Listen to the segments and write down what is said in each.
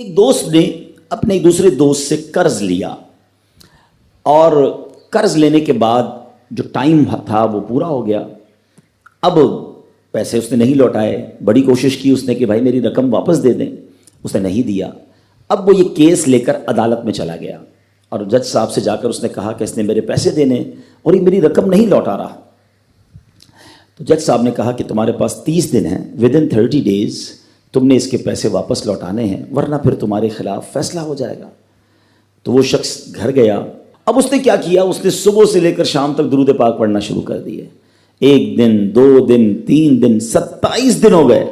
ایک دوست نے اپنے ایک دوسرے دوست سے قرض لیا اور قرض لینے کے بعد جو ٹائم تھا وہ پورا ہو گیا. اب پیسے اس نے نہیں لوٹائے. بڑی کوشش کی اس نے کہ بھائی میری رقم واپس دے دیں, اس نے نہیں دیا. اب وہ یہ کیس لے کر عدالت میں چلا گیا اور جج صاحب سے جا کر اس نے کہا کہ اس نے میرے پیسے دینے اور یہ میری رقم نہیں لوٹا رہا. تو جج صاحب نے کہا کہ تمہارے پاس 30 دن ہیں, ودن 30 days تم نے اس کے پیسے واپس لوٹانے ہیں ورنہ پھر تمہارے خلاف فیصلہ ہو جائے گا. تو وہ شخص گھر گیا. اب اس نے کیا کیا, اس نے صبح سے لے کر شام تک درود پاک پڑھنا شروع کر دیے. 1 دن 2 دن 3 دن 27 دن ہو گئے.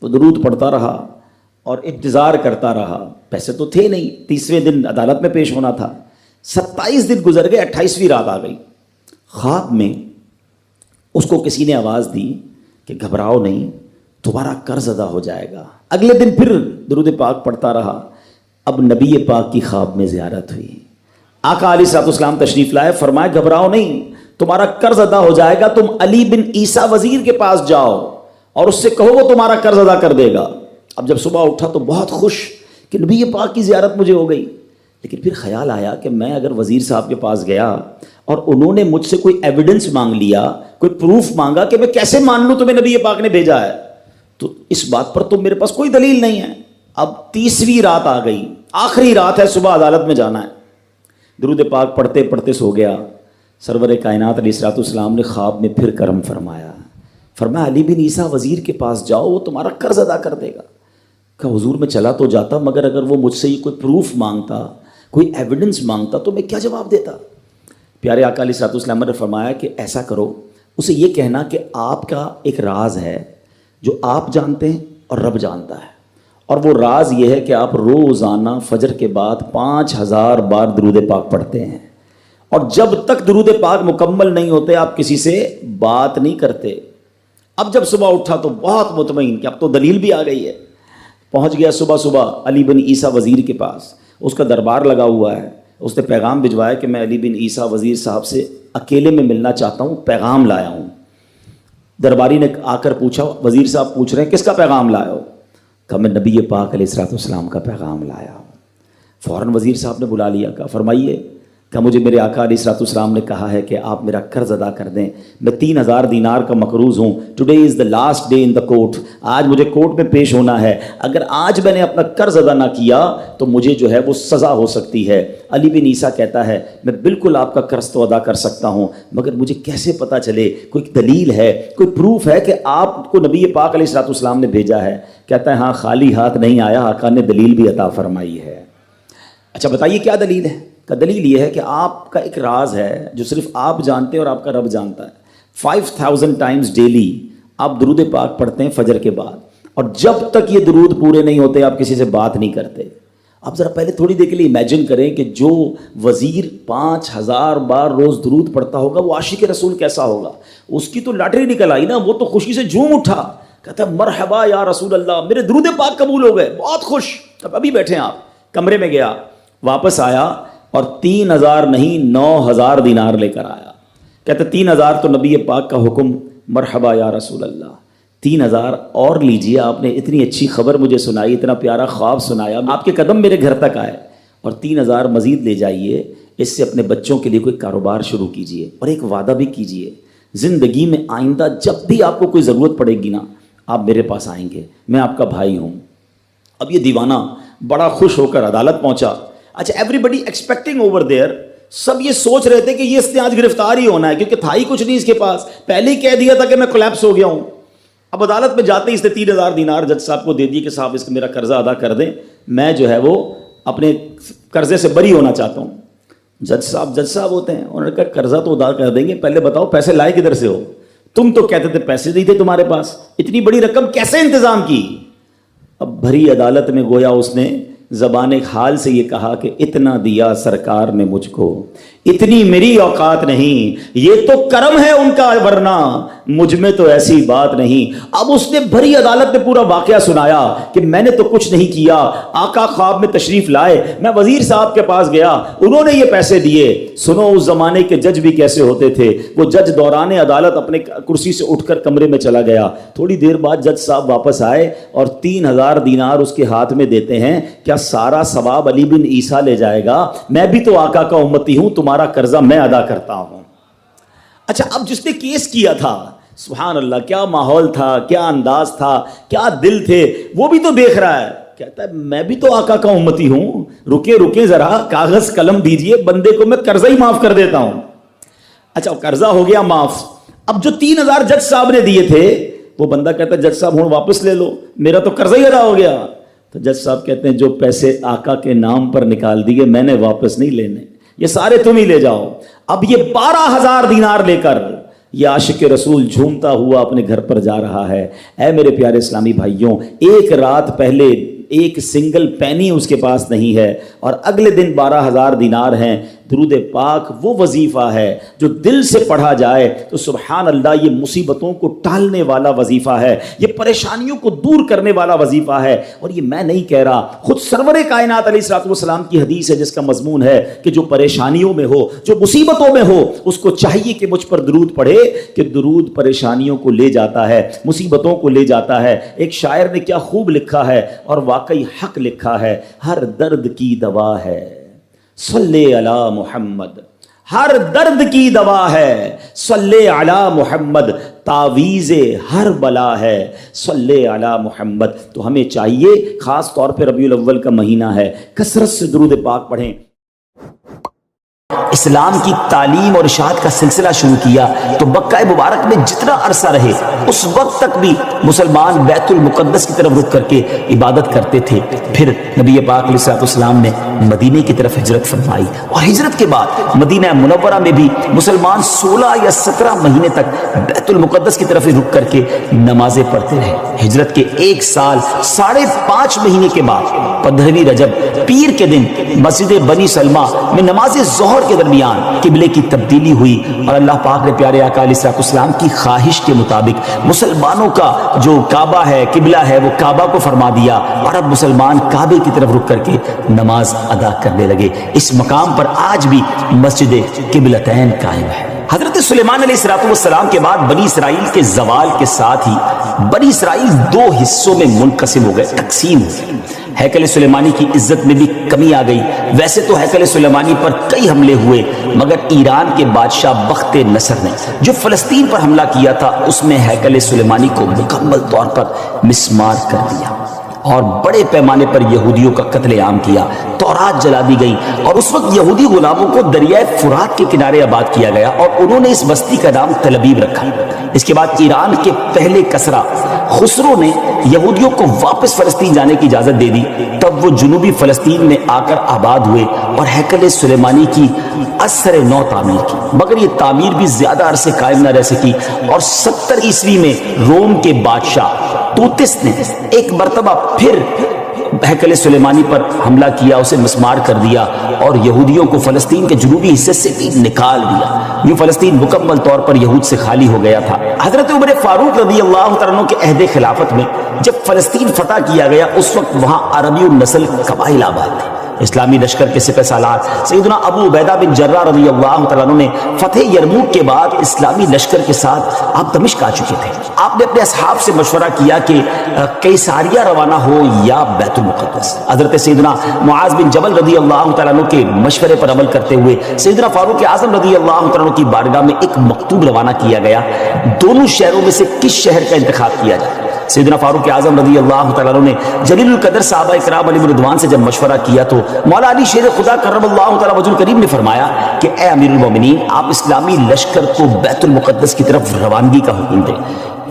تو درود پڑھتا رہا اور انتظار کرتا رہا. پیسے تو تھے نہیں, 30ویں دن عدالت میں پیش ہونا تھا. 27 دن گزر گئے, 28ویں رات آ گئی. خواب میں اس کو کسی نے آواز دی کہ گھبراؤ نہیں, تمہارا قرض ادا ہو جائے گا. اگلے دن پھر درود پاک پڑھتا رہا. اب نبی پاک کی خواب میں زیارت ہوئی. آقا علیہ الصلوۃ والسلام تشریف لائے, فرمایا گھبراؤ نہیں, تمہارا قرض ادا ہو جائے گا. تم علی بن عیسیٰ وزیر کے پاس جاؤ اور اس سے کہو وہ تمہارا قرض ادا کر دے گا. اب جب صبح اٹھا تو بہت خوش کہ نبی پاک کی زیارت مجھے ہو گئی. لیکن پھر خیال آیا کہ میں اگر وزیر صاحب کے پاس گیا اور انہوں نے مجھ سے کوئی ایویڈنس مانگ لیا, کوئی پروف مانگا, کہ میں کیسے مان لوں تمہیں نبی پاک نے بھیجا ہے, تو اس بات پر تو میرے پاس کوئی دلیل نہیں ہے. اب 30ویں رات آ گئی, آخری رات ہے, صبح عدالت میں جانا ہے. درود پاک پڑھتے پڑھتے سو گیا. سرور کائنات علیہ الصلوۃ والسلام نے خواب میں پھر کرم فرمایا. فرمایا علی بن عیسیٰ وزیر کے پاس جاؤ, وہ تمہارا قرض ادا کر دے گا. کہ حضور میں چلا تو جاتا, مگر اگر وہ مجھ سے یہ کوئی پروف مانگتا, کوئی ایویڈنس مانگتا تو میں کیا جواب دیتا. پیارے آقا علیہ الصلوۃ والسلام نے فرمایا کہ ایسا کرو, اسے یہ کہنا کہ آپ کا ایک راز ہے جو آپ جانتے ہیں اور رب جانتا ہے, اور وہ راز یہ ہے کہ آپ روزانہ فجر کے بعد 5000 بار درود پاک پڑھتے ہیں, اور جب تک درود پاک مکمل نہیں ہوتے آپ کسی سے بات نہیں کرتے. اب جب صبح اٹھا تو بہت مطمئن کہ اب تو دلیل بھی آ گئی ہے. پہنچ گیا صبح علی بن عیسیٰ وزیر کے پاس. اس کا دربار لگا ہوا ہے. اس نے پیغام بھجوایا کہ میں علی بن عیسیٰ وزیر صاحب سے اکیلے میں ملنا چاہتا ہوں, پیغام لایا ہوں. درباری نے آ کر پوچھا, وزیر صاحب پوچھ رہے ہیں کس کا پیغام لایا ہو؟ کہا میں نبی پاک علیہ الصلوۃ والسلام کا پیغام لایا ہوں. فوراً وزیر صاحب نے بلا لیا. کہا فرمائیے. کہ مجھے میرے آقا علیہ الصلوۃ والسلام نے کہا ہے کہ آپ میرا قرض ادا کر دیں. میں 3000 دینار کا مقروض ہوں. Today is the last day in the court. آج مجھے کورٹ میں پیش ہونا ہے. اگر آج میں نے اپنا قرض ادا نہ کیا تو مجھے جو ہے وہ سزا ہو سکتی ہے. علی بن عیسیٰ کہتا ہے میں بالکل آپ کا قرض تو ادا کر سکتا ہوں, مگر مجھے کیسے پتہ چلے, کوئی دلیل ہے, کوئی پروف ہے کہ آپ کو نبی پاک علیہ الصلوۃ والسلام نے بھیجا ہے؟ کہتا ہے ہاں, خالی ہاتھ نہیں آیا, آقا نے دلیل بھی عطا فرمائی ہے. اچھا بتائیے کیا دلیل ہے؟ کا دلیل یہ ہے کہ آپ کا ایک راز ہے جو صرف آپ جانتے ہیں اور آپ کا رب جانتا ہے. 5000 ٹائمز ڈیلی آپ درود پاک پڑھتے ہیں فجر کے بعد, اور جب تک یہ درود پورے نہیں ہوتے آپ کسی سے بات نہیں کرتے. آپ ذرا پہلے تھوڑی دیر کے لیے امیجن کریں کہ جو وزیر 5000 بار روز درود پڑھتا ہوگا وہ عاشق رسول کیسا ہوگا. اس کی تو لاٹری نکل آئی نا, وہ تو خوشی سے جھوم اٹھا, کہتا مرحبا یا رسول اللہ, میرے درود پاک قبول ہو گئے, بہت خوش. اب ابھی بیٹھے ہیں آپ, کمرے میں گیا, واپس آیا اور 3000 نہیں 9000 دینار لے کر آیا. کہتے 3000 تو نبی پاک کا حکم, مرحبا یا رسول اللہ, 3000 اور لیجئے, آپ نے اتنی اچھی خبر مجھے سنائی, اتنا پیارا خواب سنایا, آپ کے قدم میرے گھر تک آئے, اور 3000 مزید لے جائیے, اس سے اپنے بچوں کے لیے کوئی کاروبار شروع کیجئے, اور ایک وعدہ بھی کیجئے, زندگی میں آئندہ جب بھی آپ کو کوئی ضرورت پڑے گی نا آپ میرے پاس آئیں گے, میں آپ کا بھائی ہوں. اب یہ دیوانہ بڑا خوش ہو کر عدالت پہنچا. اچھا everybody expecting over there, سب یہ سوچ رہے تھے کہ یہ اس نے آج گرفتار ہی ہونا ہے, کیونکہ تھا ہی کچھ نہیں اس کے پاس, پہلے ہی کہہ دیا تھا کہ میں کولیپس ہو گیا ہوں. اب عدالت میں جاتے ہی اس نے 3000 دینار جج صاحب کو دے دیے کہ صاحب اس کا میرا قرضہ ادا کر دیں, میں جو ہے وہ اپنے قرضے سے بری ہونا چاہتا ہوں. جج صاحب ہوتے ہیں, انہوں نے کہا قرضہ تو ادا کر دیں گے, پہلے بتاؤ پیسے لائے کدھر سے ہو؟ تم تو کہتے تھے پیسے نہیں تھے تمہارے پاس, اتنی بڑی رقم کیسے انتظام کی؟ اب بھری عدالت میں گویا اس نے زبان حال سے یہ کہا کہ اتنا دیا سرکار نے مجھ کو، اتنی میری اوقات نہیں، یہ تو کرم ہے ان کا، ورنہ مجھ میں تو ایسی بات نہیں۔ اب اس نے بھری عدالت میں پورا واقعہ سنایا کہ میں نے تو کچھ نہیں کیا، آقا خواب میں تشریف لائے، میں وزیر صاحب کے پاس گیا، انہوں نے یہ پیسے دیے۔ سنو اس زمانے کے جج بھی کیسے ہوتے تھے، وہ جج دوران عدالت اپنے کرسی سے اٹھ کر کمرے میں چلا گیا، تھوڑی دیر بعد جج صاحب واپس آئے اور 3000 دینار اس کے ہاتھ میں دیتے ہیں، کیا سارا ثواب علی بن عیسیٰ لے جائے گا؟ میں بھی تو آقا کا امتی ہوں، تمہارا قرضہ میں ادا کرتا ہوں۔ اچھا، اب جس نے کیس کیا تھا، سبحان اللہ، کیا ماحول تھا، کیا انداز تھا، کیا دل تھے، وہ بھی تو دیکھ رہا ہے، کہتا ہے میں بھی تو آقا کا امتی ہوں، رکے ذرا، کاغذ قلم دیجئے، بندے کو میں قرضہ ہی معاف کر دیتا ہوں۔ اچھا، قرضہ ہو گیا معاف۔ اب جو 3000 جج صاحب نے دیے تھے، وہ بندہ کہتا ہے جج صاحب ہوں واپس لے لو، میرا تو قرضہ ہی ادا ہو گیا۔ تو جج صاحب کہتے ہیں جو پیسے آقا کے نام پر نکال دیے میں نے واپس نہیں لینے، یہ سارے تم ہی لے جاؤ۔ اب یہ 12000 دینار لے کر یہ عاشق رسول جھومتا ہوا اپنے گھر پر جا رہا ہے۔ اے میرے پیارے اسلامی بھائیوں، ایک رات پہلے ایک سنگل پینی اس کے پاس نہیں ہے، اور اگلے دن 12000 دینار ہیں۔ درود پاک وہ وظیفہ ہے جو دل سے پڑھا جائے تو سبحان اللہ یہ مصیبتوں کو ٹالنے والا وظیفہ ہے، یہ پریشانیوں کو دور کرنے والا وظیفہ ہے۔ اور یہ میں نہیں کہہ رہا، خود سرور کائنات علیہ الصلوۃ والسلام کی حدیث ہے جس کا مضمون ہے کہ جو پریشانیوں میں ہو، جو مصیبتوں میں ہو، اس کو چاہیے کہ مجھ پر درود پڑھے، کہ درود پریشانیوں کو لے جاتا ہے، مصیبتوں کو لے جاتا ہے۔ ایک شاعر نے کیا خوب لکھا ہے، اور واقعی حق لکھا ہے، ہر درد کی دوا ہے صلی علی محمد، ہر درد کی دوا ہے صلی علی محمد، تعویذ ہر بلا ہے صلی علی محمد۔ تو ہمیں چاہیے، خاص طور پہ ربیع الاول کا مہینہ ہے، کثرت سے درود پاک پڑھیں۔ اسلام کی تعلیم اور اشاعت کا سلسلہ شروع کیا تو مکہ مبارک میں جتنا عرصہ رہے اس وقت تک بھی مسلمان بیت المقدس کی طرف رخ کر کے عبادت کرتے تھے۔ پھر نبی پاک علیہ الصلوۃ والسلام نے مدینے کی طرف ہجرت فرمائی، اور ہجرت کے بعد مدینہ منورہ میں بھی مسلمان 16 یا 17 مہینے تک بیت المقدس کی طرف رخ کر کے نمازیں پڑھتے رہے۔ ہجرت کے 1 سال 5.5 مہینے کے بعد 15ویں رجب پیر کے دن مسجد بنی سلمہ میں نماز ظہر کے درمیان قبلے کی تبدیلی ہوئی، اور اللہ پاک نے پیارے آقا علیہ الصلوۃ والسلام کی خواہش کے مطابق مسلمانوں کا جو کعبہ ہے، قبلہ ہے، وہ کعبہ کو فرما دیا، اور اب مسلمان کعبے کی طرف رک کر کے نماز ادا کرنے لگے۔ اس مقام پر آج بھی مسجد قبلتین قائم ہے۔ حضرت سلیمان علیہ السلام کے بعد بنی اسرائیل کے زوال کے ساتھ ہی بنی اسرائیل 2 حصوں میں منقسم ہو گئے، تقسیم ہو گئے۔ ہیکل سلیمانی کی عزت میں بھی کمی آ گئی۔ ویسے تو ہیکل سلیمانی پر کئی حملے ہوئے، مگر ایران کے بادشاہ بخت نصر نے جو فلسطین پر حملہ کیا تھا اس میں ہیکل سلیمانی کو مکمل طور پر مسمار کر دیا، اور بڑے پیمانے پر یہودیوں کا قتل عام کیا، تورات جلا دی گئی، اور اس وقت یہودی غلاموں کو دریائے فرات کے کنارے آباد کیا گیا، اور انہوں نے اس بستی کا نام تل ابیب رکھا۔ اس کے بعد ایران کے پہلے کسرا خسرو نے یہودیوں کو واپس فلسطین جانے کی اجازت دے دی، تب وہ جنوبی فلسطین میں آ کر آباد ہوئے اور ہیکل سلیمانی کی اثر نو تعمیر کی، مگر یہ تعمیر بھی زیادہ عرصے قائم نہ رہ سکی، اور 70 عیسوی میں روم کے بادشاہ توتس نے ایک مرتبہ پھر ہیکل سلیمانی پر حملہ کیا، اسے مسمار کر دیا، اور یہودیوں کو فلسطین کے جنوبی حصے سے بھی نکال دیا۔ یہ فلسطین مکمل طور پر یہود سے خالی ہو گیا تھا۔ حضرت عمر فاروق رضی اللہ تعالیٰ عنہ کے عہد خلافت میں جب فلسطین فتح کیا گیا، اس وقت وہاں عربی النسل قبائل آباد تھے۔ اسلامی لشکر کے سپہ سالار سیدنا ابو عبیدہ بن جراح رضی اللہ تعالیٰ عنہ نے فتح یرموک کے بعد اسلامی لشکر کے ساتھ آپ دمشق آ چکے تھے۔ آپ نے اپنے اصحاب سے مشورہ کیا کہ قیصاریہ روانہ ہو یا بیت المقدس۔ حضرت سیدنا معاذ بن جبل رضی اللہ تعالیٰ عنہ کے مشورے پر عمل کرتے ہوئے سیدنا فاروق اعظم رضی اللہ تعالیٰ عنہ کی بارگاہ میں ایک مکتوب روانہ کیا گیا، دونوں شہروں میں سے کس شہر کا انتخاب کیا جائے۔ سیدنا فاروق اعظم رضی اللہ تعالیٰ عنہ نے جلیل القدر صحابہ کرام علیہ رضوان سے جب مشورہ کیا تو مولا علی شیر خدا کرم اللہ تعالیٰ وجہ الکریم نے فرمایا کہ اے امیر المومنین، آپ اسلامی لشکر کو بیت المقدس کی طرف روانگی کا حکم دیں،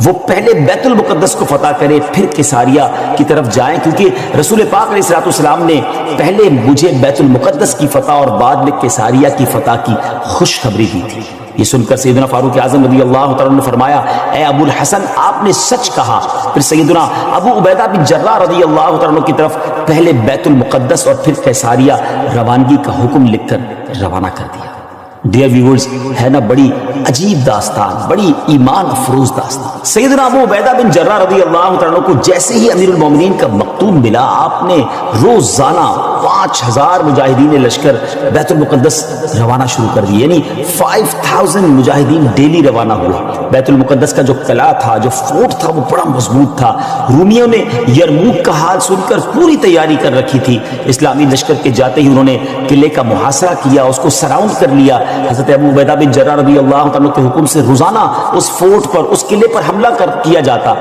وہ پہلے بیت المقدس کو فتح کرے پھر قیصاریہ کی طرف جائیں، کیونکہ رسول پاک علیہ السلام نے پہلے مجھے بیت المقدس کی فتح اور بعد میں قیصاریہ کی فتح کی خوشخبری دی تھی۔ یہ سن کر سیدنا فاروق اعظم رضی اللہ تعالیٰ نے فرمایا اے ابو الحسن آپ نے سچ کہا. پھر سیدنا ابو عبیدہ بن جراح رضی اللہ تعالیٰ کی طرف پہلے بیت المقدس اور پھر قیصاریہ روانگی کا حکم لکھ کر روانہ کر دیا. ڈیئر ویورز، ہے نا بڑی عجیب داستان، بڑی ایمان افروز داستان. سیدنا ابو عبیدہ بن جراح رضی اللہ تعالیٰ کو جیسے ہی امیر المومنین کا مکتوب ملا، آپ نے روزانہ 5000 مجاہدین لشکر بیت المقدس روانہ شروع کر دی. یعنی 5000 مجاہدین ڈیلی روانہ ہوئے. بیت المقدس کا جو قلعہ تھا، جو فورٹ تھا، وہ بڑا مضبوط تھا. رومیوں نے یرموک کا حال سن کر پوری تیاری کر رکھی تھی. اسلامی لشکر کے جاتے ہی انہوں نے قلعے کا محاصرہ کیا، اس کو سراؤنڈ کر لیا. حضرت ابو عبیدہ بن جراح رضی اللہ عنہ کے حکم سے روزانہ اس فورٹ پر، اس قلعے پر حملہ کیا جاتا.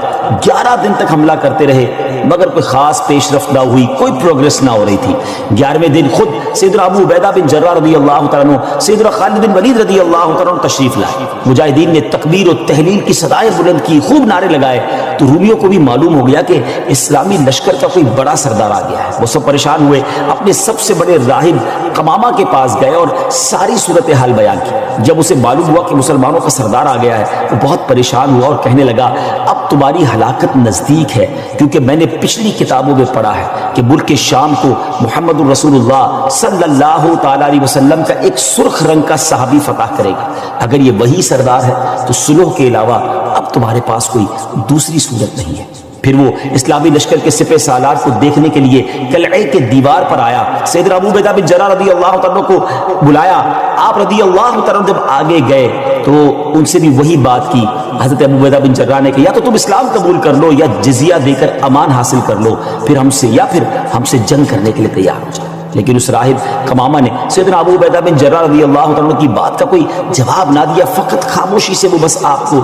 11 دن تک حملہ کرتے رہے مگر کوئی خاص پیش رفت نہ ہوئی، کوئی پروگریس نہ ہو رہی تھی. 11ویں دن خود سیدنا ابو عبیدہ بن جراح رضی اللہ عنہ سیدنا خالد بن ولید رضی اللہ عنہ تشریف لائے. مجاہدین نے تکبیر و تہلیل کی صدائیں بلند کی، خوب نعرے لگائے. تو رومیوں کو بھی معلوم ہو گیا کہ اسلامی لشکر کا کوئی بڑا سردار آ گیا ہے. وہ سب پریشان ہوئے، اپنے سب سے بڑے راہب قمامہ کے پاس گئے اور ساری صورتحال بیان کی. جب اسے معلوم ہوا کہ مسلمانوں کا سردار آ گیا ہے، وہ بہت پریشان ہوا اور کہنے لگا اب تمہاری ہلاکت نزدیک ہے، کیونکہ میں نے پچھلی کتابوں میں پڑھا ہے کہ ملک شام کو محمد الرسول اللہ صلی اللہ تعالی علیہ وسلم کا ایک سرخ رنگ کا صحابی فتح کرے گا. اگر یہ وہی سردار ہے تو صلح کے علاوہ اب تمہارے پاس کوئی دوسری صورت نہیں ہے. پھر وہ اسلامی لشکر کے سپہ سالار کو دیکھنے کے لیے قلعے کے دیوار پر آیا. سیدنا ابو عبیدہ بن جراح رضی اللہ عنہ کو بلایا. آپ رضی اللہ عنہ جب آگے گئے تو ان سے بھی وہی بات کی. حضرت ابو عبیدہ بن جراح نے کہا یا تو تم اسلام قبول کر لو یا جزیہ دے کر امان حاصل کر لو، پھر ہم سے جنگ کرنے کے لیے تیار ہو جائے. لیکن اس راہب قمامہ نے سیدنا ابو عبیدہ بن جراح رضی اللہ عنہ کی بات کا کوئی جواب نہ دیا. فقط خاموشی سے وہ بس آپ کو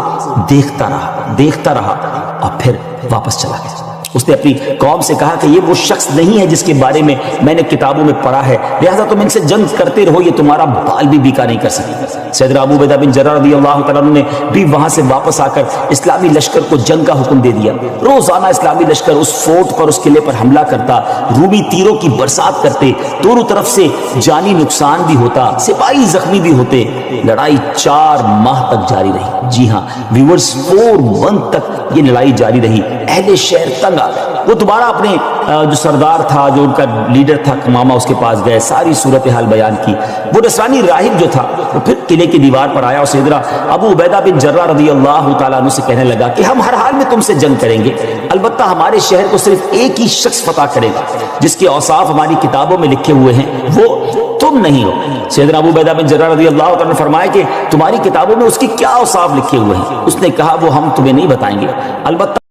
دیکھتا رہا اور پھر واپس چلا گیا. اس نے اپنی قوم سے کہا کہ یہ وہ شخص نہیں ہے جس کے بارے میں نے کتابوں میں پڑھا ہے، لہذا تم ان سے جنگ کرتے رہو، یہ تمہارا بال بھی بیکا نہیں کر سکے. سیدنا ابو عبیدہ بن جراح رضی اللہ تعالیٰ نے بھی وہاں سے واپس آ کر اسلامی لشکر کو جنگ کا حکم دے دیا. روزانہ اسلامی لشکر اس فورٹ پر، اس قلعے پر حملہ کرتا. رومی تیروں کی برسات کرتے، دونوں طرف سے جانی نقصان بھی ہوتا، سپاہی زخمی بھی ہوتے. لڑائی 4 ماہ تک جاری رہی. جی ہاں ویورز، 4 منتھ تک یہ لڑائی جاری رہی. اہل شہر تنگ آ گئے. وہ دوبارہ اپنے جو سردار تھا، جو ان کا لیڈر تھا قمامہ، اس کے پاس گئے، ساری صورتحال بیان کی. وہ نصرانی راہب جو تھا وہ پھر قلعے کی دیوار پر آیا اور سیدنا ابو عبیدہ بن جراح رضی اللہ تعالیٰ عنہ سے کہنے لگا کہ ہم ہر حال میں تم سے جنگ کریں گے، البتہ ہمارے شہر کو صرف ایک ہی شخص فتح کرے گا جس کے اوصاف ہماری کتابوں میں لکھے ہوئے ہیں، وہ تم نہیں ہو. سیدنا ابو عبیدہ بن جراح رضی اللہ تعالیٰ نے فرمایا کہ تمہاری کتابوں میں اس کی کیا اوصاف لکھے ہوئے ہیں؟ اس نے کہا وہ ہم تمہیں نہیں بتائیں گے، البتہ